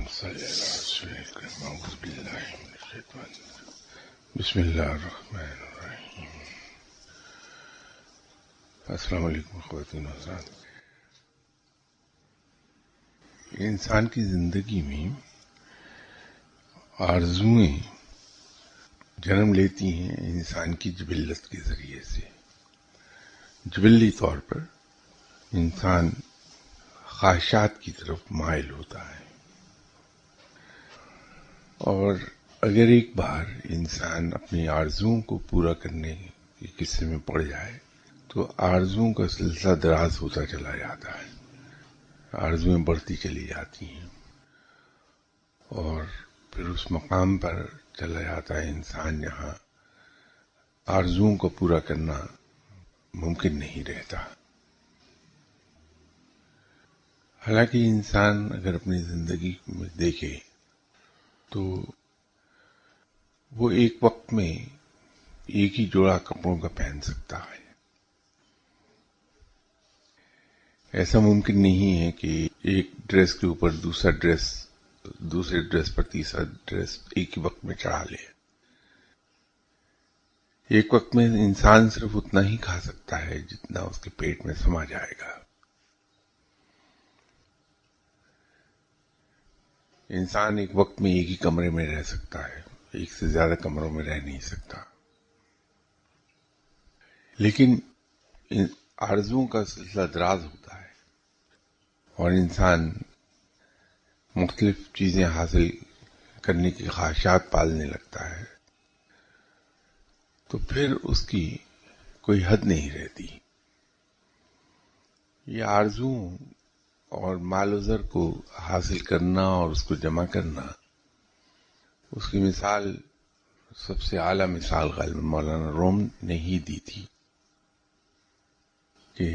صل على سيدنا أعوذ بالله من الشيطان بسم اللہ الرحمن الرحیم. السلام علیکم خواتین و حضرات. انسان کی زندگی میں آرزوئیں جنم لیتی ہیں انسان کی جبلت کے ذریعے سے. جبلی طور پر انسان خواہشات کی طرف مائل ہوتا ہے، اور اگر ایک بار انسان اپنی آرزوؤں کو پورا کرنے کے قصے میں پڑ جائے تو آرزوؤں کا سلسلہ دراز ہوتا چلا جاتا ہے، آرزوئیں بڑھتی چلی جاتی ہیں، اور پھر اس مقام پر چلا جاتا ہے انسان جہاں آرزوؤں کو پورا کرنا ممکن نہیں رہتا. حالانکہ انسان اگر اپنی زندگی میں دیکھے تو وہ ایک وقت میں ایک ہی جوڑا کپڑوں کا پہن سکتا ہے. ایسا ممکن نہیں ہے کہ ایک ڈریس کے اوپر دوسرا ڈریس، دوسرے ڈریس پر تیسرا ڈریس ایک ہی وقت میں چڑھا لے. ایک وقت میں انسان صرف اتنا ہی کھا سکتا ہے جتنا اس کے پیٹ میں سما جائے گا. انسان ایک وقت میں ایک ہی کمرے میں رہ سکتا ہے، ایک سے زیادہ کمروں میں رہ نہیں سکتا. لیکن آرزوؤں کا سلسلہ دراز ہوتا ہے اور انسان مختلف چیزیں حاصل کرنے کی خواہشات پالنے لگتا ہے تو پھر اس کی کوئی حد نہیں رہتی. یہ آرزوؤں اور مال و زر کو حاصل کرنا اور اس کو جمع کرنا، اس کی مثال سب سے اعلیٰ مثال غالباً مولانا روم نے ہی دی تھی کہ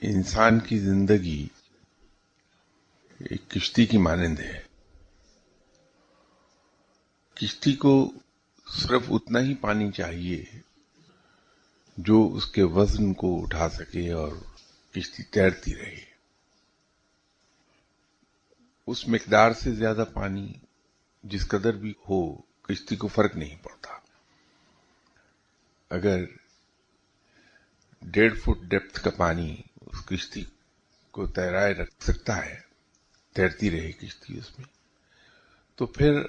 انسان کی زندگی ایک کشتی کی مانند ہے. کشتی کو صرف اتنا ہی پانی چاہیے جو اس کے وزن کو اٹھا سکے اور کشتی تیرتی رہے. اس مقدار سے زیادہ پانی جس قدر بھی ہو کشتی کو فرق نہیں پڑتا. اگر 1.5 فٹ ڈیپتھ کا پانی اس کشتی کو تیرائے رکھ سکتا ہے، تیرتی رہے کشتی اس میں، تو پھر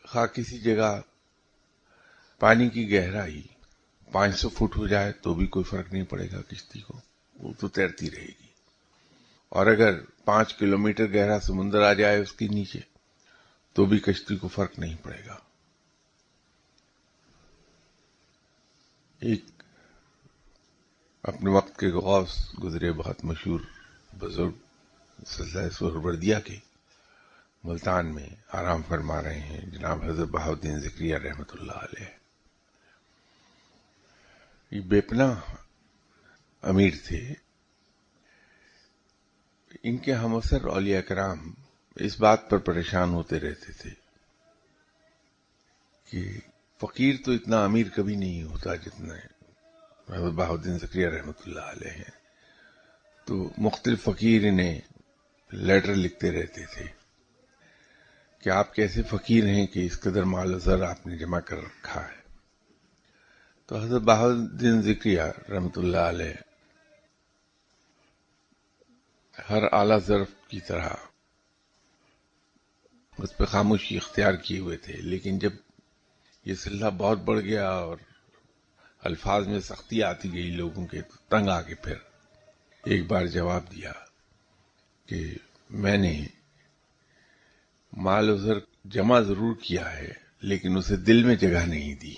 خواہ کسی جگہ پانی کی گہرائی 500 فٹ ہو جائے تو بھی کوئی فرق نہیں پڑے گا کشتی کو، وہ تو تیرتی رہے گی. اور اگر 5 کلومیٹر گہرا سمندر آ جائے اس کے نیچے تو بھی کشتی کو فرق نہیں پڑے گا. ایک اپنے وقت کے غوث گزرے بہت مشہور بزرگ سلسلہ سہروردیہ کے ملتان میں آرام فرما رہے ہیں، جناب حضرت بہاؤالدین ذکریہ رحمۃ اللہ علیہ. یہ بے پناہ امیر تھے. ان کے ہمسر اولیاء کرام اس بات پر پریشان ہوتے رہتے تھے کہ فقیر تو اتنا امیر کبھی نہیں ہوتا جتنا حضرت بہاؤالدین ذکریہ رحمۃ اللہ علیہ ہیں. تو مختلف فقیر انہیں لیٹر لکھتے رہتے تھے کہ آپ کیسے فقیر ہیں کہ اس قدر مال و زر آپ نے جمع کر رکھا ہے. تو حضرت بہاؤالدین ذکریہ رحمۃ اللہ علیہ ہر اعلیٰ ظرف کی طرح اس پہ خاموشی اختیار کیے ہوئے تھے. لیکن جب یہ سلسلہ بہت بڑھ گیا اور الفاظ میں سختی آتی گئی لوگوں کے، تو تنگ آ کے پھر ایک بار جواب دیا کہ میں نے مال و زر جمع ضرور کیا ہے لیکن اسے دل میں جگہ نہیں دی.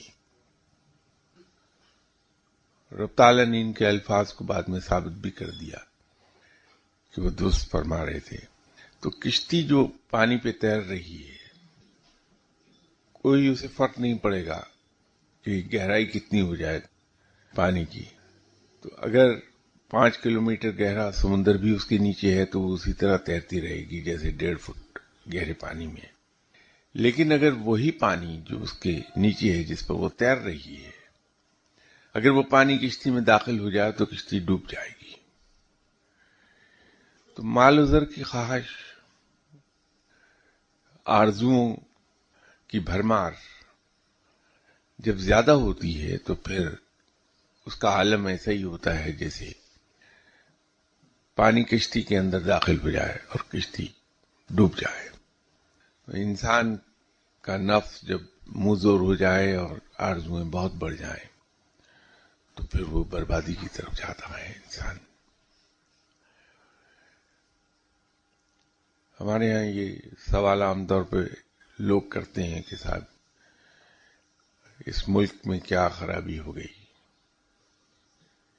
رب تعالیٰ نے ان کے الفاظ کو بعد میں ثابت بھی کر دیا کہ وہ درست فرما رہے تھے. تو کشتی جو پانی پہ تیر رہی ہے، کوئی اسے فرق نہیں پڑے گا کہ گہرائی کتنی ہو جائے پانی کی. تو اگر 5 کلومیٹر گہرا سمندر بھی اس کے نیچے ہے تو وہ اسی طرح تیرتی رہے گی جیسے 1.5 فٹ گہرے پانی میں. لیکن اگر وہی پانی جو اس کے نیچے ہے جس پر وہ تیر رہی ہے، اگر وہ پانی کشتی میں داخل ہو جائے تو کشتی ڈوب جائے گی. تو مال و زر کی خواہش آرزوؤں کی بھرمار جب زیادہ ہوتی ہے تو پھر اس کا عالم ایسا ہی ہوتا ہے جیسے پانی کشتی کے اندر داخل ہو جائے اور کشتی ڈوب جائے. انسان کا نفس جب منہ زور ہو جائے اور آرزویں بہت بڑھ جائیں تو پھر وہ بربادی کی طرف جاتا ہے انسان. ہمارے ہاں یہ سوال عام طور پہ لوگ کرتے ہیں کہ صاحب اس ملک میں کیا خرابی ہو گئی،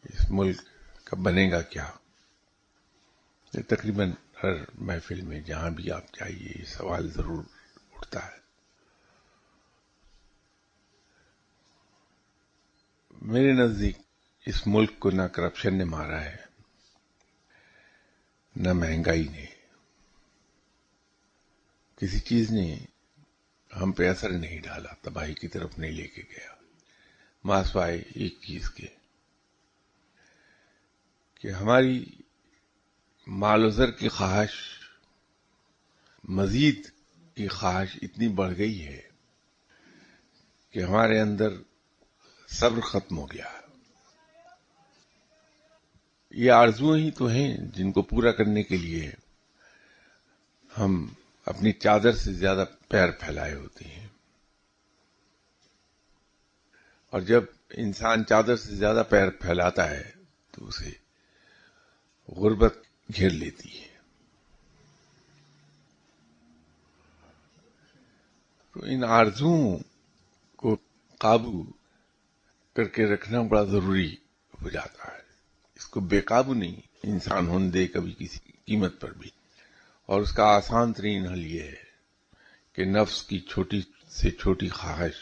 اس ملک کا بنے گا کیا. یہ تقریباً ہر محفل میں جہاں بھی آپ جائیے یہ سوال ضرور اٹھتا ہے. میرے نزدیک اس ملک کو نہ کرپشن نے مارا ہے، نہ مہنگائی نے. کسی چیز نے ہم پہ اثر نہیں ڈالا، تباہی کی طرف نہیں لے کے گیا، ماسوائے ایک چیز کے کہ ہماری مال و زر کی خواہش، مزید کی خواہش اتنی بڑھ گئی ہے کہ ہمارے اندر صبر ختم ہو گیا. یہ آرزویں ہی تو ہیں جن کو پورا کرنے کے لیے ہم اپنی چادر سے زیادہ پیر پھیلائے ہوتے ہیں. اور جب انسان چادر سے زیادہ پیر پھیلاتا ہے تو اسے غربت گھیر لیتی ہے. تو ان آرزوؤں کو قابو کر کے رکھنا بڑا ضروری ہو جاتا ہے. اس کو بے قابو نہیں انسان ہونے دے کبھی کسی قیمت پر بھی. اور اس کا آسان ترین حل یہ ہے کہ نفس کی چھوٹی سے چھوٹی خواہش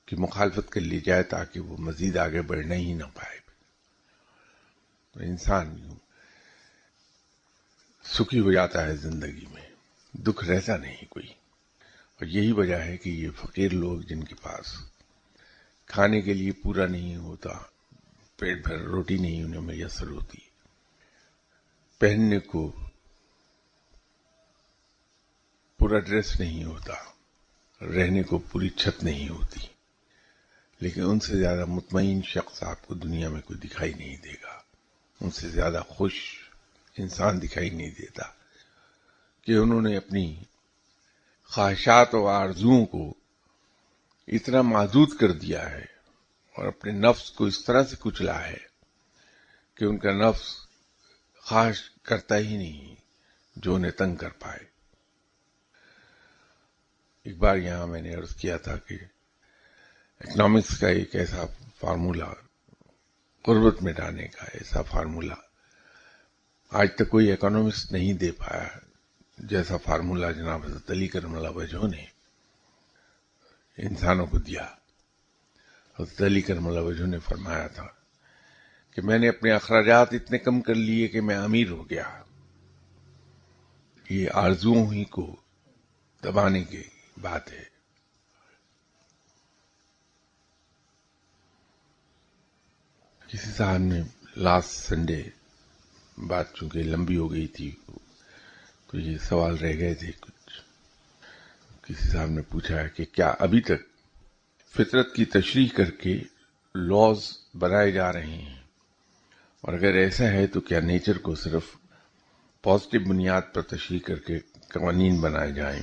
کی مخالفت کر لی جائے تاکہ وہ مزید آگے بڑھنا ہی نہ پائے. تو انسان یوں سکھی ہو جاتا ہے زندگی میں، دکھ رہتا نہیں کوئی. اور یہی وجہ ہے کہ یہ فقیر لوگ جن کے پاس کھانے کے لیے پورا نہیں ہوتا، پیٹ بھر روٹی نہیں انہیں میسر ہوتی، پہننے کو پورا ڈریس نہیں ہوتا، رہنے کو پوری چھت نہیں ہوتی، لیکن ان سے زیادہ مطمئن شخص آپ کو دنیا میں کوئی دکھائی نہیں دے گا. ان سے زیادہ خوش انسان دکھائی نہیں دیتا کہ انہوں نے اپنی خواہشات و آرزوؤں کو اتنا محدود کر دیا ہے اور اپنے نفس کو اس طرح سے کچلا ہے کہ ان کا نفس خواہش کرتا ہی نہیں جو انہیں تنگ کر پائے. ایک بار یہاں میں نے عرض کیا تھا کہ اکنامکس کا ایک ایسا فارمولا، غربت مٹانے کا ایسا فارمولا آج تک کوئی اکنامسٹ نہیں دے پایا جیسا فارمولا جناب حضرت علی کرم اللہ وجہہ نے انسانوں کو دیا. حضرت علی کرم اللہ وجہہ نے فرمایا تھا کہ میں نے اپنے اخراجات اتنے کم کر لیے کہ میں امیر ہو گیا. یہ آرزوؤں ہی کو دبانے کی بات ہے. کسی صاحب نے لاسٹ سنڈے بات چونکہ لمبی ہو گئی تھی تو یہ سوال رہ گئے تھے کچھ. کسی صاحب نے پوچھا ہے کہ کیا ابھی تک فطرت کی تشریح کر کے لاز بنائے جا رہے ہیں، اور اگر ایسا ہے تو کیا نیچر کو صرف پازیٹو بنیاد پر تشریح کر کے قوانین بنائے جائیں.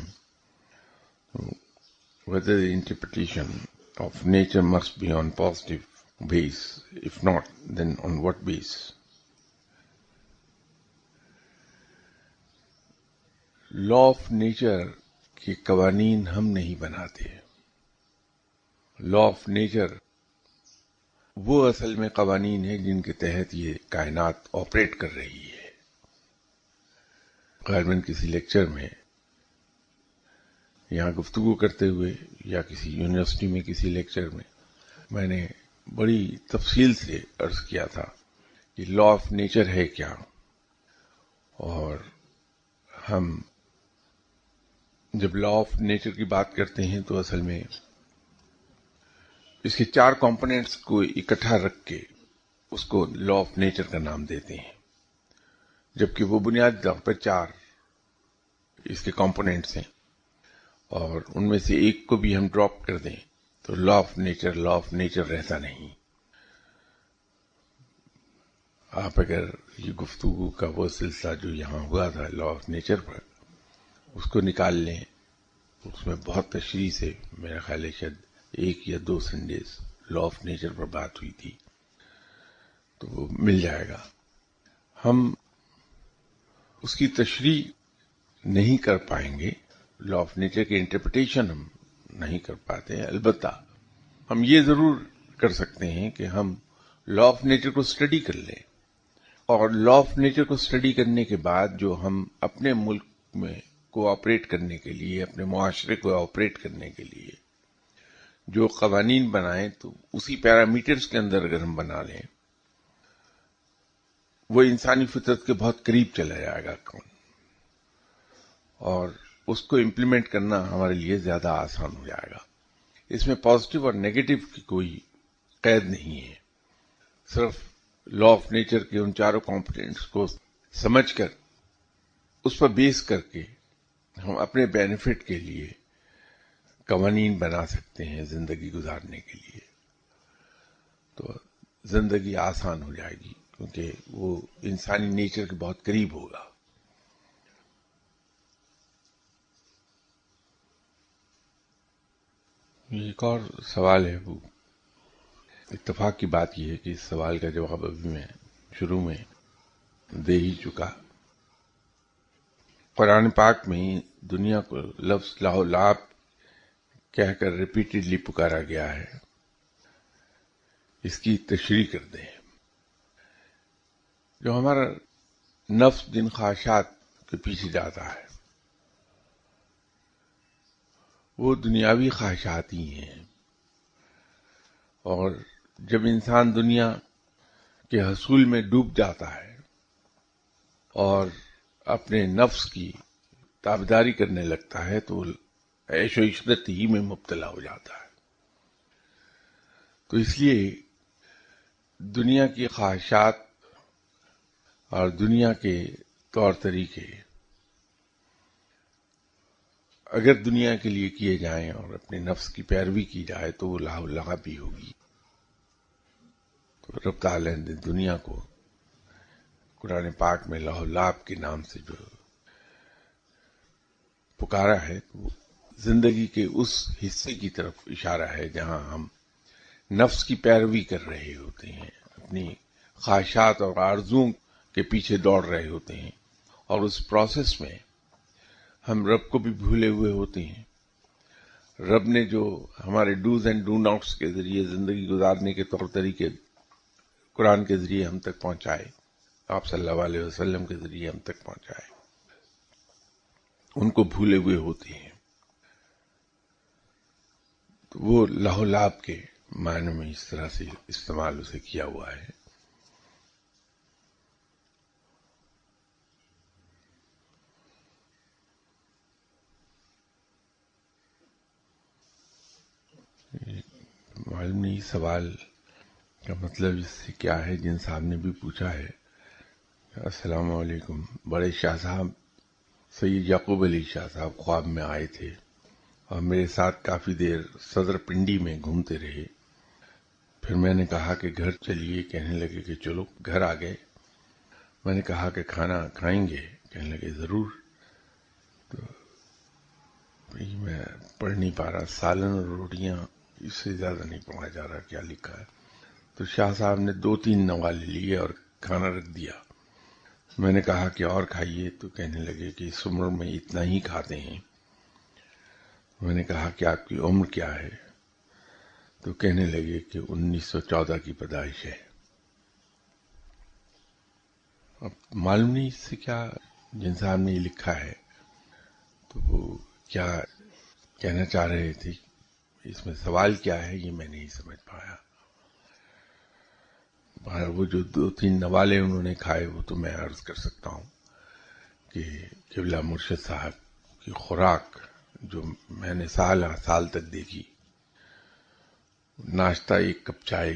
whether the interpretation of nature must be on positive base, if not then on what base. Law of nature کے قوانین ہم نہیں بناتے. لا آف نیچر وہ اصل میں قوانین ہیں جن کے تحت یہ کائنات آپریٹ کر رہی ہے. غالباً کسی لیکچر میں یہاں گفتگو کرتے ہوئے یا کسی یونیورسٹی میں کسی لیکچر میں نے بڑی تفصیل سے عرض کیا تھا کہ لا آف نیچر ہے کیا. اور ہم جب لا آف نیچر کی بات کرتے ہیں تو اصل میں اس کے 4 کمپوننٹس کو اکٹھا رکھ کے اس کو لا آف نیچر کا نام دیتے ہیں، جبکہ وہ بنیادی طور پر 4 اس کے کمپوننٹس ہیں. اور ان میں سے ایک کو بھی ہم ڈراپ کر دیں تو لا آف نیچر رہتا نہیں. آپ اگر یہ گفتگو کا وہ سلسلہ جو یہاں ہوا تھا لا آف نیچر پر، اس کو نکال لیں، اس میں بہت تشریح سے میرا خیال ہے شاید 1 یا 2 سنڈیز لا آف نیچر پر بات ہوئی تھی، تو وہ مل جائے گا. ہم اس کی تشریح نہیں کر پائیں گے، لا آف نیچر کی انٹرپریٹیشن ہم نہیں کر پاتے ہیں. البتہ ہم یہ ضرور کر سکتے ہیں کہ ہم لا آف نیچر کو اسٹڈی کر لیں، اور لا آف نیچر کو اسٹڈی کرنے کے بعد جو ہم اپنے ملک میں کوآپریٹ کرنے کے لیے، اپنے معاشرے کو آپریٹ کرنے کے لیے جو قوانین بنائیں، تو اسی پیرامیٹرز کے اندر اگر ہم بنا لیں، وہ انسانی فطرت کے بہت قریب چلا جائے گا کون، اور اس کو امپلیمنٹ کرنا ہمارے لیے زیادہ آسان ہو جائے گا. اس میں پازیٹو اور نیگیٹو کی کوئی قید نہیں ہے. صرف لا آف نیچر کے ان 4 کمپوننٹس کو سمجھ کر اس پر بیس کر کے ہم اپنے بینیفٹ کے لیے قوانین بنا سکتے ہیں زندگی گزارنے کے لیے. تو زندگی آسان ہو جائے گی، کیونکہ وہ انسانی نیچر کے بہت قریب ہوگا. ایک اور سوال ہے، وہ اتفاق کی بات یہ ہے کہ اس سوال کا جواب ابھی میں شروع میں دے ہی چکا. قرآن پاک میں دنیا کو لفظ لاہو لاب کہہ کر ریپیٹڈلی پکارا گیا ہے. اس کی تشریح کر دیں. جو ہمارا نفس جن خواہشات کے پیچھے جاتا ہے وہ دنیاوی خواہشات ہی ہیں، اور جب انسان دنیا کے حصول میں ڈوب جاتا ہے اور اپنے نفس کی تابعداری کرنے لگتا ہے تو عیش و عشرت ہی میں مبتلا ہو جاتا ہے. تو اس لیے دنیا کی خواہشات اور دنیا کے طور طریقے اگر دنیا کے لیے کیے جائیں اور اپنے نفس کی پیروی کی جائے تو وہ لاہ لعب بھی ہوگی. تو رب تعالی نے دنیا کو قرآن پاک میں لاہ لعب کے نام سے جو پکارا ہے، وہ زندگی کے اس حصے کی طرف اشارہ ہے جہاں ہم نفس کی پیروی کر رہے ہوتے ہیں، اپنی خواہشات اور آرزوؤں کے پیچھے دوڑ رہے ہوتے ہیں، اور اس پروسیس میں ہم رب کو بھی بھولے ہوئے ہوتے ہیں. رب نے جو ہمارے ڈوز اینڈ ڈو ناٹس کے ذریعے زندگی گزارنے کے طور طریقے قرآن کے ذریعے ہم تک پہنچائے، آپ صلی اللہ علیہ وسلم کے ذریعے ہم تک پہنچائے، ان کو بھولے ہوئے ہوتے ہیں. تو وہ لاہ لعب کے معنی میں اس طرح سے استعمال اسے کیا ہوا ہے. معلوم نہیں سوال کا مطلب اس سے کیا ہے. جن صاحب نے بھی پوچھا ہے، السلام علیکم، بڑے شاہ صاحب سید یعقوب علی شاہ صاحب خواب میں آئے تھے اور میرے ساتھ کافی دیر صدر پنڈی میں گھومتے رہے. پھر میں نے کہا کہ گھر چلیے، کہنے لگے کہ چلو. گھر آ گئے. میں نے کہا کہ کھانا کھائیں گے؟ کہنے لگے ضرور. تو میں پڑھ نہیں پا رہا، سالن اور روٹیاں، اس سے زیادہ نہیں پڑھا جا رہا کیا لکھا ہے. تو شاہ صاحب نے 2-3 نوالے لیے اور کھانا رکھ دیا. میں نے کہا کہ اور کھائیے، تو کہنے لگے کہ اس عمر میں اتنا ہی کھاتے ہیں. میں نے کہا کہ آپ کی عمر کیا ہے؟ تو کہنے لگے کہ 1914 کی پیدائش ہے. اب معلوم نہیں اس سے کیا، جن صاحب نے یہ لکھا ہے تو وہ کیا کہنا چاہ رہے تھے، اس میں سوال کیا ہے یہ میں نہیں سمجھ پایا. وہ جو 2-3 نوالے انہوں نے کھائے وہ تو میں عرض کر سکتا ہوں کہ قبلہ مرشد صاحب کی خوراک جو میں نے سال تک دیکھی، ناشتہ 1 کپ چائے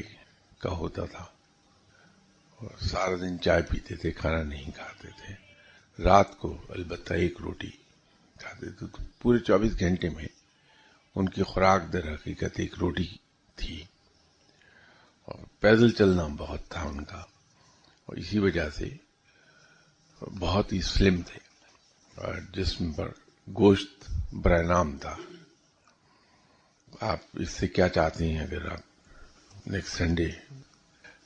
کا ہوتا تھا اور سارا دن چائے پیتے تھے، کھانا نہیں کھاتے تھے. رات کو البتہ 1 روٹی کھاتے تھے، تو پورے 24 گھنٹے میں ان کی خوراک در حقیقت ایک روٹی تھی، اور پیدل چلنا بہت تھا ان کا، اور اسی وجہ سے بہت ہی سلم تھے، اور جسم پر گوشت برائے نام تھا۔ آپ اس سے کیا چاہتے ہیں؟ اگر آپ نیکسٹ سنڈے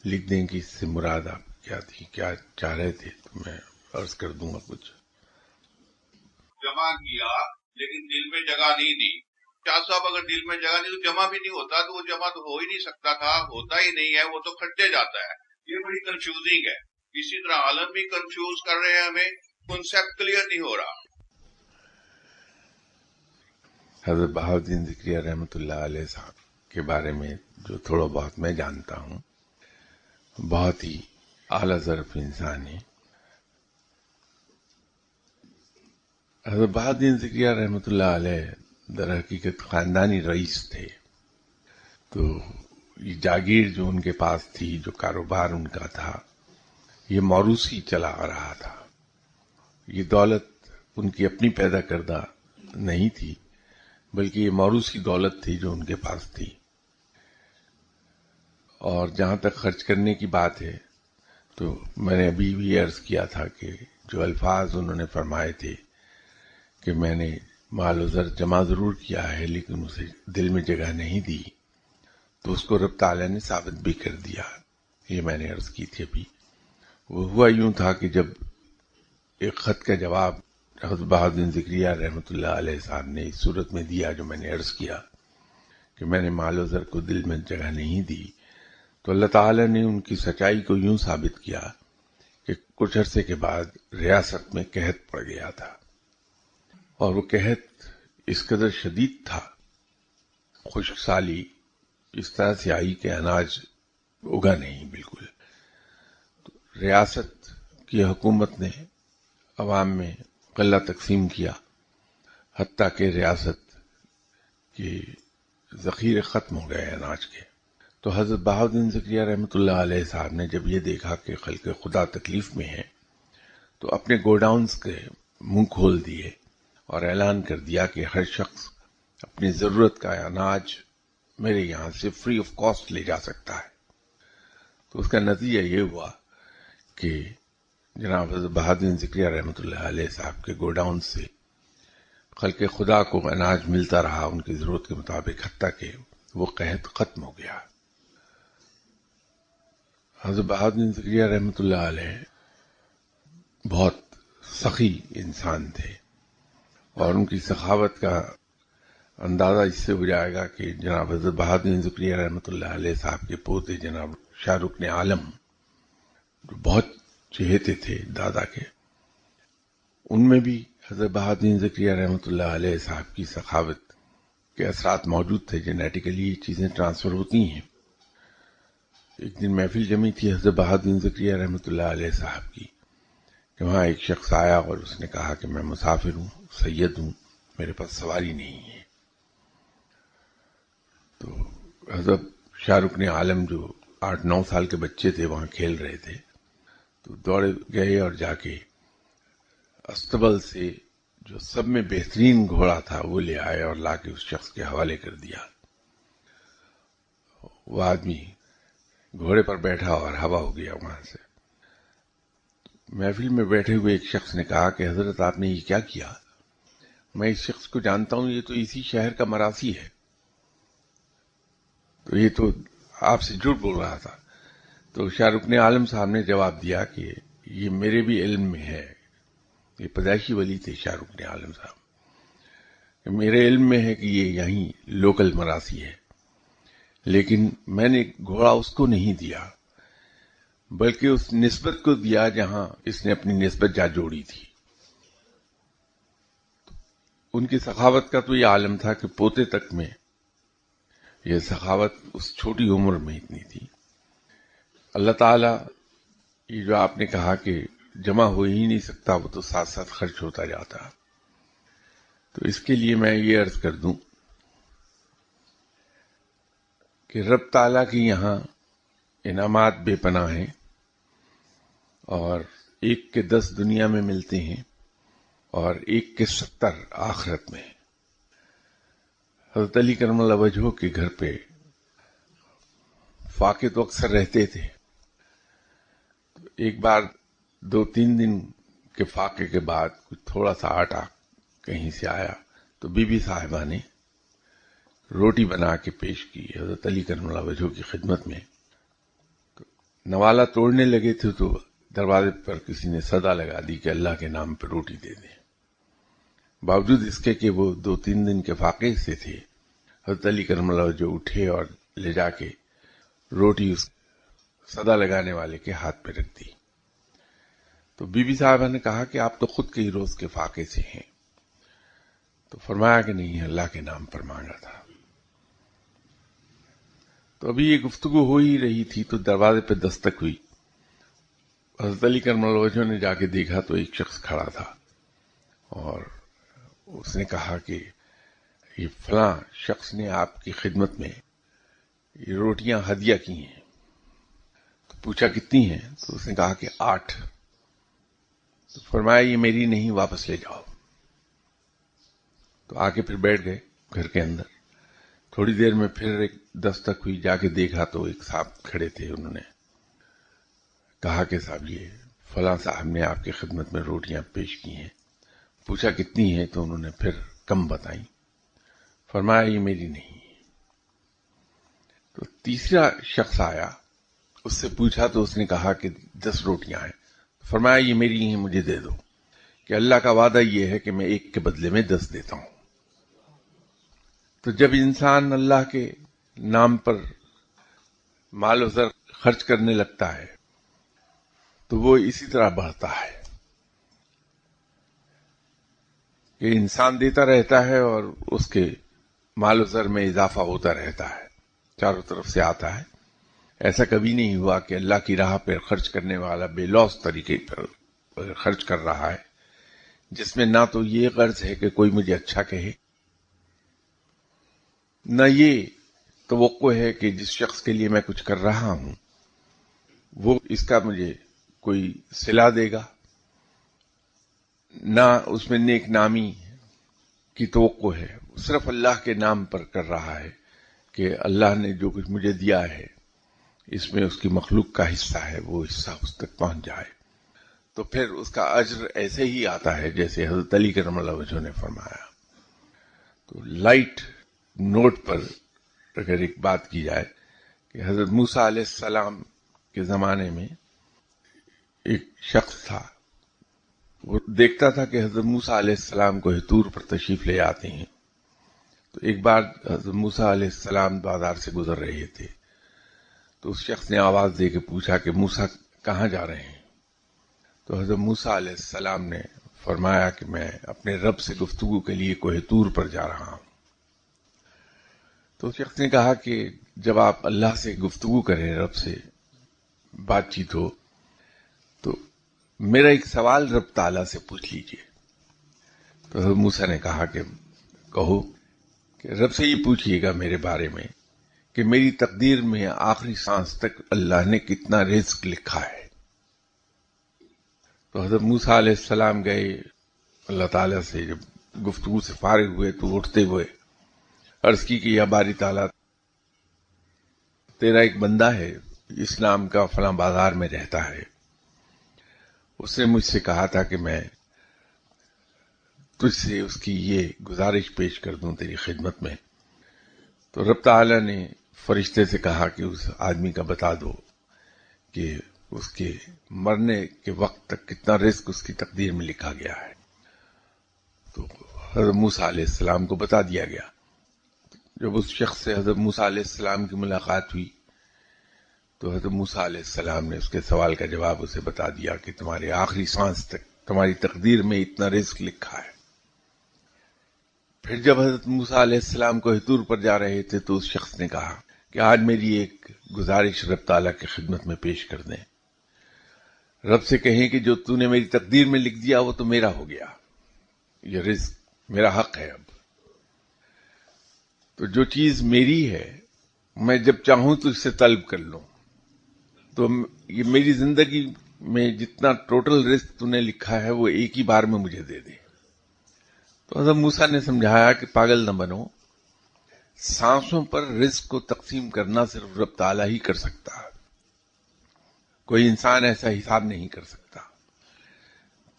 لکھ دیں کہ اس سے مراد آپ کیا تھی، کیا چاہ رہے تھے، تو میں عرض کر دوں گا کچھ۔ جمع کیا لیکن دل میں جگہ نہیں دی۔ شاہ صاحب اگر دل میں جگہ نہیں تو جمع بھی نہیں ہوتا، تو وہ جمع تو ہو ہی نہیں سکتا تھا، ہوتا ہی نہیں ہے، وہ تو کھٹتے جاتا ہے۔ یہ بڑی کنفیوزنگ ہے۔ اسی طرح عالم بھی کنفیوز کر رہے ہیں ہمیں، کنسیپٹ کلیئر نہیں ہو رہا۔ حضرت بہاؤالدین ذکریہ رحمۃ اللہ علیہ صاحب کے بارے میں جو تھوڑا بہت میں جانتا ہوں، بہت ہی اعلیٰ ظرف انسان ہے۔ حضرت بہاؤالدین ذکریہ رحمۃ اللہ علیہ در حقیقت خاندانی رئیس تھے، تو یہ جاگیر جو ان کے پاس تھی، جو کاروبار ان کا تھا، یہ موروثی چلا آ رہا تھا۔ یہ دولت ان کی اپنی پیدا کردہ نہیں تھی، بلکہ یہ موروثی دولت تھی جو ان کے پاس تھی۔ اور جہاں تک خرچ کرنے کی بات ہے، تو میں نے ابھی بھی عرض کیا تھا کہ جو الفاظ انہوں نے فرمائے تھے کہ میں نے مال و زر جمع ضرور کیا ہے لیکن اسے دل میں جگہ نہیں دی، تو اس کو رب تعالیٰ نے ثابت بھی کر دیا۔ یہ میں نے عرض کی تھی ابھی۔ وہ ہوا یوں تھا کہ جب ایک خط کا جواب حضرت بہاؤالدین ذکریہ رحمۃ اللہ علیہ صاحب نے اس صورت میں دیا جو میں نے عرض کیا کہ میں نے مال و زر کو دل میں جگہ نہیں دی، تو اللہ تعالیٰ نے ان کی سچائی کو یوں ثابت کیا کہ کچھ عرصے کے بعد ریاست میں قحط پڑ گیا تھا، اور وہ قحط اس قدر شدید تھا، خشک سالی اس طرح سے آئی کہ اناج اگا نہیں بالکل۔ تو ریاست کی حکومت نے عوام میں غلہ تقسیم کیا، حتیٰ کہ ریاست کے ذخیرے ختم ہو گئے اناج کے۔ تو حضرت بہاؤالدین ذکریہ رحمۃ اللہ علیہ صاحب نے جب یہ دیکھا کہ خلق خدا تکلیف میں ہے، تو اپنے گوڈاؤنز کے منہ کھول دیے اور اعلان کر دیا کہ ہر شخص اپنی ضرورت کا اناج میرے یہاں سے فری آف کاسٹ لے جا سکتا ہے۔ تو اس کا نتیجہ یہ ہوا کہ جناب حضرت بہاؤالدین ذکریہ رحمۃ اللہ علیہ صاحب کے گوڈاؤن سے خلق خدا کو اناج ملتا رہا ان کی ضرورت کے مطابق، حتیٰ کہ وہ قحط ختم ہو گیا۔ حضرت بہاؤالدین ذکریہ رحمۃ اللہ علیہ بہت سخی انسان تھے، اور ان کی سخاوت کا اندازہ اس سے ہو جائے گا کہ جناب حضرت بہاؤالدین ذکریہ رحمۃ اللہ علیہ صاحب کے پوتے جناب شاہ رکن عالم، جو بہت چہیتے تھے دادا کے، ان میں بھی حضرت بہاؤالدین ذکریہ رحمۃ اللہ علیہ صاحب کی سخاوت کے اثرات موجود تھے۔ جینیٹیکلی یہ چیزیں ٹرانسفر ہوتی ہیں۔ ایک دن محفل جمی تھی حضرت بہاؤالدین ذکریہ رحمۃ اللہ علیہ صاحب کی، کہ وہاں ایک شخص آیا اور اس نے کہا کہ میں مسافر ہوں، سید ہوں، میرے پاس سواری نہیں ہے۔ تو حضرت شاہ رکن عالم جو 8-9 سال کے بچے تھے وہاں کھیل رہے تھے، تو دوڑے گئے اور جا کے استبل سے جو سب میں بہترین گھوڑا تھا وہ لے آئے اور لا کے اس شخص کے حوالے کر دیا۔ وہ آدمی گھوڑے پر بیٹھا اور ہوا ہو گیا وہاں سے۔ محفل میں بیٹھے ہوئے ایک شخص نے کہا کہ حضرت آپ نے یہ کیا کیا؟ میں اس شخص کو جانتا ہوں، یہ تو اسی شہر کا مراسی ہے، تو یہ تو آپ سے جھوٹ بول رہا تھا۔ تو شاہ رکن عالم صاحب نے جواب دیا کہ یہ میرے بھی علم میں ہے، یہ پیدائشی ولی تھے شاہ رکن عالم صاحب، میرے علم میں ہے کہ یہ یہیں لوکل مراسی ہے، لیکن میں نے گھوڑا اس کو نہیں دیا بلکہ اس نسبت کو دیا جہاں اس نے اپنی نسبت جا جوڑی تھی۔ ان کی سخاوت کا تو یہ عالم تھا کہ پوتے تک میں یہ سخاوت اس چھوٹی عمر میں اتنی تھی۔ اللہ تعالیٰ یہ جو آپ نے کہا کہ جمع ہو ہی نہیں سکتا، وہ تو ساتھ ساتھ خرچ ہوتا جاتا، تو اس کے لیے میں یہ عرض کر دوں کہ رب تعالیٰ کی یہاں انعامات بے پناہ ہیں، اور 1 کے 10 دنیا میں ملتے ہیں، اور 1 کے 70 آخرت میں. حضرت علی کرم اللہ وجہہ کے گھر پہ فاقے تو اکثر رہتے تھے. ایک بار 2-3 دن کے فاقے کے بعد کچھ تھوڑا سا آٹا کہیں سے آیا تو بی بی صاحبہ نے روٹی بنا کے پیش کی حضرت علی کرم اللہ وجہہ کی خدمت میں. تو نوالا توڑنے لگے تھے تو دروازے پر کسی نے صدا لگا دی کہ اللہ کے نام پہ روٹی دے دیں. باوجود اس کے کہ وہ 2-3 دن کے فاقے سے تھے، حضرت علی کرم اللہ وجہہ اٹھے اور لے جا کے روٹی اس صدا لگانے والے کے ہاتھ پہ رکھ دی. تو بی بی صاحبہ نے کہا کہ آپ تو خود کئی روز کے فاقے سے ہیں. تو فرمایا کہ نہیں، اللہ کے نام پر مانگا تھا. تو ابھی یہ گفتگو ہو ہی رہی تھی تو دروازے پہ دستک ہوئی. حضرت علی کرم اللہ وجہہ نے جا کے دیکھا تو ایک شخص کھڑا تھا اور اس نے کہا کہ یہ فلاں شخص نے آپ کی خدمت میں یہ روٹیاں ہدیہ کی ہیں. تو پوچھا کتنی ہیں؟ تو اس نے کہا کہ 8. تو فرمایا یہ میری نہیں، واپس لے جاؤ. تو آ کے پھر بیٹھ گئے گھر کے اندر. تھوڑی دیر میں پھر ایک دستک ہوئی، جا کے دیکھا تو ایک صاحب کھڑے تھے. انہوں نے کہا کہ صاحب یہ فلاں صاحب نے آپ کی خدمت میں روٹیاں پیش کی ہیں. پوچھا کتنی ہیں؟ تو انہوں نے پھر کم بتائیں. فرمایا یہ میری نہیں. تو تیسرا شخص آیا، اس سے پوچھا تو اس نے کہا کہ 10 روٹیاں ہیں. فرمایا یہ میری ہیں، مجھے دے دو، کہ اللہ کا وعدہ یہ ہے کہ میں 1 کے بدلے میں 10 دیتا ہوں. تو جب انسان اللہ کے نام پر مال و زر خرچ کرنے لگتا ہے تو وہ اسی طرح بڑھتا ہے کہ انسان دیتا رہتا ہے اور اس کے مال و زر میں اضافہ ہوتا رہتا ہے، چاروں طرف سے آتا ہے. ایسا کبھی نہیں ہوا کہ اللہ کی راہ پر خرچ کرنے والا بے لوث طریقے پر خرچ کر رہا ہے، جس میں نہ تو یہ غرض ہے کہ کوئی مجھے اچھا کہے، نہ یہ توقع ہے کہ جس شخص کے لیے میں کچھ کر رہا ہوں وہ اس کا مجھے کوئی صلہ دے گا، نہ اس میں نیک نامی کی توقع ہے. صرف اللہ کے نام پر کر رہا ہے کہ اللہ نے جو کچھ مجھے دیا ہے اس میں اس کی مخلوق کا حصہ ہے، وہ حصہ اس تک پہنچ جائے. تو پھر اس کا اجر ایسے ہی آتا ہے جیسے حضرت علی کرم اللہ وجہہ نے فرمایا. تو لائٹ نوٹ پر اگر ایک بات کی جائے کہ حضرت موسیٰ علیہ السلام کے زمانے میں ایک شخص تھا، وہ دیکھتا تھا کہ حضرت موسیٰ علیہ السلام کو طور پر تشریف لے آتے ہیں. تو ایک بار حضرت موسیٰ علیہ السلام بازار سے گزر رہے تھے تو اس شخص نے آواز دے کے پوچھا کہ موسیٰ کہاں جا رہے ہیں؟ تو حضرت موسیٰ علیہ السلام نے فرمایا کہ میں اپنے رب سے گفتگو کے لیے کوہ طور پر جا رہا ہوں. تو اس شخص نے کہا کہ جب آپ اللہ سے گفتگو کریں، رب سے بات چیت ہو، تو میرا ایک سوال رب تعالیٰ سے پوچھ لیجئے. تو حضرت موسیٰ نے کہا کہ کہو، کہ رب سے یہ پوچھئے گا میرے بارے میں کہ میری تقدیر میں آخری سانس تک اللہ نے کتنا رزق لکھا ہے. تو حضرت موسیٰ علیہ السلام گئے اللہ تعالیٰ سے، جب گفتگو سے فارغ ہوئے تو اٹھتے ہوئے عرض کی کہ یا باری تعالیٰ، تیرا ایک بندہ ہے اس نام کا، فلاں بازار میں رہتا ہے، اس نے مجھ سے کہا تھا کہ میں تجھ سے اس کی یہ گزارش پیش کر دوں تیری خدمت میں. تو رب تعالیٰ نے فرشتے سے کہا کہ اس آدمی کا بتا دو کہ اس کے مرنے کے وقت تک کتنا رزق اس کی تقدیر میں لکھا گیا ہے. تو حضرت موسیٰ علیہ السلام کو بتا دیا گیا. جب اس شخص سے حضرت موسیٰ علیہ السلام کی ملاقات ہوئی تو حضرت موسیٰ علیہ السلام نے اس کے سوال کا جواب اسے بتا دیا کہ تمہارے آخری سانس تک تمہاری تقدیر میں اتنا رزق لکھا ہے. پھر جب حضرت موسیٰ علیہ السلام کو طور پر جا رہے تھے تو اس شخص نے کہا کہ آج میری ایک گزارش رب تعالیٰ کی خدمت میں پیش کر دیں. رب سے کہیں کہ جو تو نے میری تقدیر میں لکھ دیا وہ تو میرا ہو گیا، یہ رزق میرا حق ہے. اب تو جو چیز میری ہے میں جب چاہوں تو اس سے طلب کر لوں. تو یہ میری زندگی میں جتنا ٹوٹل رزق تو نے لکھا ہے وہ ایک ہی بار میں مجھے دے دے. تو حضرت موسیٰ نے سمجھایا کہ پاگل نہ بنو، سانسوں پر رزق کو تقسیم کرنا صرف رب تعالیٰ ہی کر سکتا ہے، کوئی انسان ایسا حساب نہیں کر سکتا۔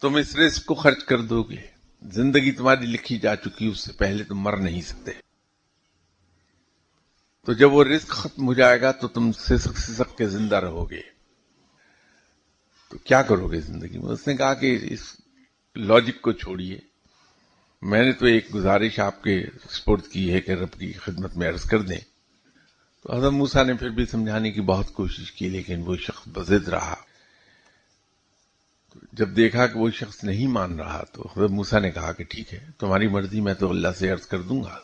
تم اس رزق کو خرچ کر دو گے، زندگی تمہاری لکھی جا چکی، اس سے پہلے تم مر نہیں سکتے، تو جب وہ رزق ختم ہو جائے گا تو تم سسک کے زندہ رہو گے، تو کیا کرو گے زندگی میں؟ اس نے کہا کہ اس لاجک کو چھوڑیے، میں نے تو ایک گزارش آپ کے سپرد کی ہے کہ رب کی خدمت میں عرض کر دیں۔ تو حضرت موسیٰ نے پھر بھی سمجھانے کی بہت کوشش کی، لیکن وہ شخص بضد رہا۔ جب دیکھا کہ وہ شخص نہیں مان رہا تو حضرت موسیٰ نے کہا کہ ٹھیک ہے، تمہاری مرضی، میں تو اللہ سے عرض کر دوں گا۔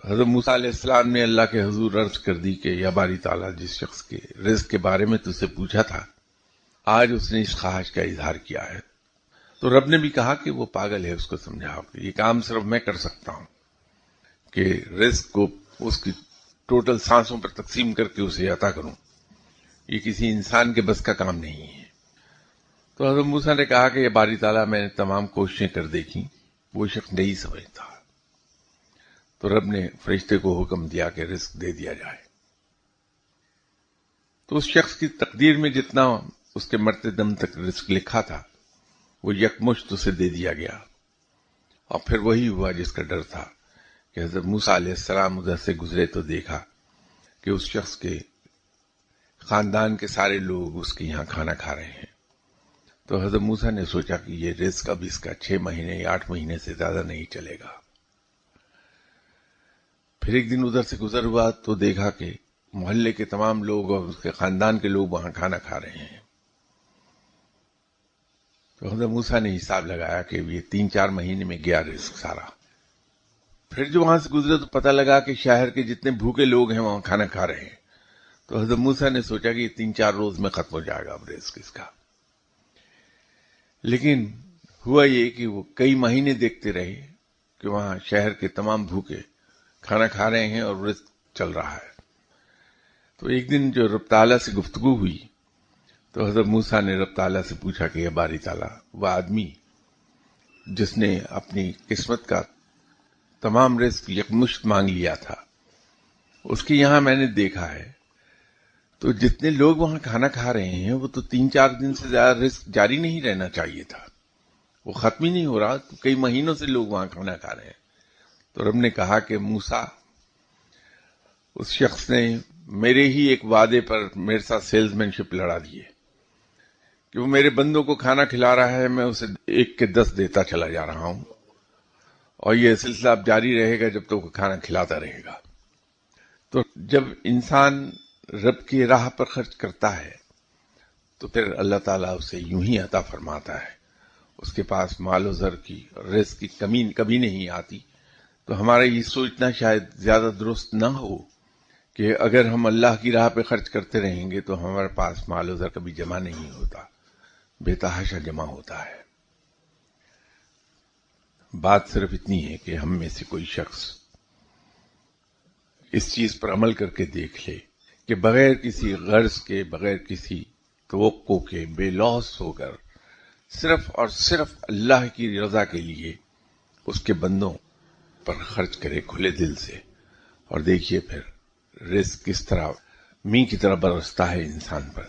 حضرت موسیٰ علیہ السلام نے اللہ کے حضور عرض کر دی کہ یا باری تعالیٰ، جس شخص کے رزق کے بارے میں تجھ سے پوچھا تھا، آج اس نے اس خواہش کا اظہار کیا ہے۔ تو رب نے بھی کہا کہ وہ پاگل ہے، اس کو سمجھاؤ کہ یہ کام صرف میں کر سکتا ہوں کہ رزق کو اس کی ٹوٹل سانسوں پر تقسیم کر کے اسے عطا کروں، یہ کسی انسان کے بس کا کام نہیں ہے۔ تو حضرت موسیٰ نے کہا کہ یہ باری تعالیٰ، میں نے تمام کوششیں کر دیکھی، وہ شخص نہیں سمجھتا۔ تو رب نے فرشتے کو حکم دیا کہ رزق دے دیا جائے۔ تو اس شخص کی تقدیر میں جتنا اس کے مرتے دم تک رزق لکھا تھا وہ یکمشت اسے دے دیا گیا، اور پھر وہی ہوا جس کا ڈر تھا کہ حضرت موسیٰ علیہ السلام ادھر سے گزرے تو دیکھا کہ اس شخص کے خاندان کے سارے لوگ اس کے یہاں کھانا کھا رہے ہیں۔ تو حضرت موسیٰ نے سوچا کہ یہ رزق اب اس کا 6 مہینے یا 8 مہینے سے زیادہ نہیں چلے گا۔ پھر ایک دن ادھر سے گزر ہوا تو دیکھا کہ محلے کے تمام لوگ اور اس کے خاندان کے لوگ وہاں کھانا کھا رہے ہیں۔ تو حضرت موسیٰ نے حساب لگایا کہ یہ 3-4 مہینے میں گیا رزق سارا۔ پھر جو وہاں سے گزرے تو پتہ لگا کہ شہر کے جتنے بھوکے لوگ ہیں وہاں کھانا کھا رہے ہیں۔ تو حضرت موسیٰ نے سوچا کہ یہ 3-4 روز میں ختم ہو جائے گا اب رزق اس کا۔ لیکن ہوا یہ کہ وہ کئی مہینے دیکھتے رہے کہ وہاں شہر کے تمام بھوکے کھانا کھا رہے ہیں اور رزق چل رہا ہے۔ تو ایک دن جو رب تعالیٰ سے گفتگو ہوئی تو حضرت موسیٰ نے رب تعالیٰ سے پوچھا کہ یا باری تعالیٰ، وہ آدمی جس نے اپنی قسمت کا تمام رزق یکمشت مانگ لیا تھا، اس کے یہاں میں نے دیکھا ہے تو جتنے لوگ وہاں کھانا کھا رہے ہیں وہ تو 3-4 دن سے زیادہ رزق جاری نہیں رہنا چاہیے تھا، وہ ختم ہی نہیں ہو رہا، تو کئی مہینوں سے لوگ وہاں کھانا کھا رہے ہیں۔ تو رب نے کہا کہ موسیٰ، اس شخص نے میرے ہی ایک وعدے پر میرے ساتھ سیلز مین شپ لڑا دیے کہ وہ میرے بندوں کو کھانا کھلا رہا ہے، میں اسے 1 کے 10 دیتا چلا جا رہا ہوں، اور یہ سلسلہ اب جاری رہے گا جب تک وہ کھانا کھلاتا رہے گا۔ تو جب انسان رب کی راہ پر خرچ کرتا ہے تو پھر اللہ تعالیٰ اسے یوں ہی عطا فرماتا ہے، اس کے پاس مال و زر کی اور رزق کی کمی کبھی نہیں آتی۔ تو ہمارا یہ سوچنا شاید زیادہ درست نہ ہو کہ اگر ہم اللہ کی راہ پہ خرچ کرتے رہیں گے تو ہمارے پاس مال و زر کبھی جمع نہیں ہوتا، بے تحاشا جمع ہوتا ہے۔ بات صرف اتنی ہے کہ ہم میں سے کوئی شخص اس چیز پر عمل کر کے دیکھ لے کہ بغیر کسی غرض کے، بغیر کسی توقع کے، بے لوث ہو کر صرف اور صرف اللہ کی رضا کے لیے اس کے بندوں پر خرچ کرے کھلے دل سے، اور دیکھیے پھر رزق کس طرح می کی طرح برستا ہے انسان پر۔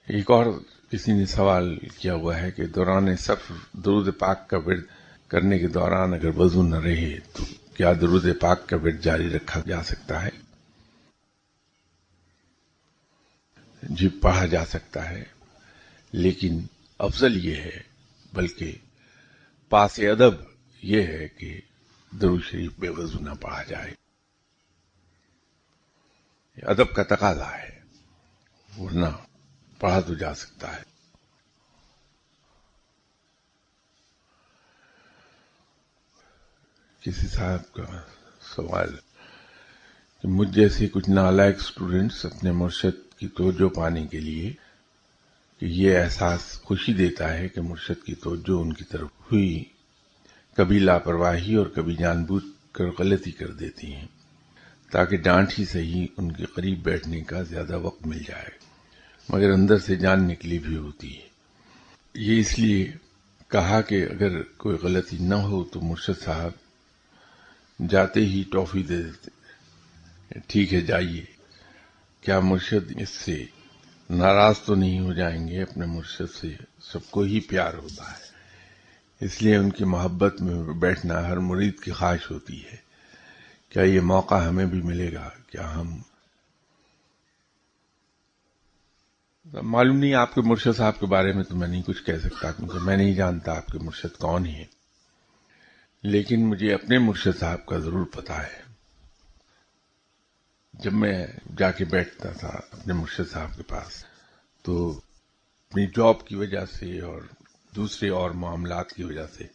ایک اور کسی نے سوال کیا ہوا ہے کہ دوران سفر درود پاک کا ورد کرنے کے دوران اگر وضو نہ رہے تو کیا درود پاک کا ورد جاری رکھا جا سکتا ہے؟ جی، پڑھا جا سکتا ہے، لیکن افضل یہ ہے، بلکہ پاس ادب یہ ہے کہ درود شریف بے وضو نہ پڑھا جائے، یہ ادب کا تقاضا ہے، ورنہ پڑھا تو جا سکتا ہے۔ کسی صاحب کا سوال کہ مجھ جیسے کچھ نالائق اسٹوڈنٹس اپنے مرشد کی توجہ پانے کے لیے کہ یہ احساس خوشی دیتا ہے کہ مرشد کی توجہ ان کی طرف ہوئی، کبھی لاپرواہی اور کبھی جان بوجھ کر غلطی کر دیتی ہیں، تاکہ ڈانٹ ہی صحیح ان کے قریب بیٹھنے کا زیادہ وقت مل جائے، مگر اندر سے جان نکلی بھی ہوتی ہے۔ یہ اس لیے کہا کہ اگر کوئی غلطی نہ ہو تو مرشد صاحب جاتے ہی ٹافی دے دیتے، ٹھیک ہے جائیے۔ کیا مرشد اس سے ناراض تو نہیں ہو جائیں گے؟ اپنے مرشد سے سب کو ہی پیار ہوتا ہے، اس لیے ان کی محبت میں بیٹھنا ہر مرید کی خواہش ہوتی ہے۔ کیا یہ موقع ہمیں بھی ملے گا؟ کیا ہم معلوم نہیں، آپ کے مرشد صاحب کے بارے میں تو میں نہیں کچھ کہہ سکتا کیونکہ میں نہیں جانتا آپ کے مرشد کون ہیں، لیکن مجھے اپنے مرشد صاحب کا ضرور پتا ہے۔ جب میں جا کے بیٹھتا تھا اپنے مرشد صاحب کے پاس تو اپنی جاب کی وجہ سے اور دوسرے اور معاملات کی وجہ سے،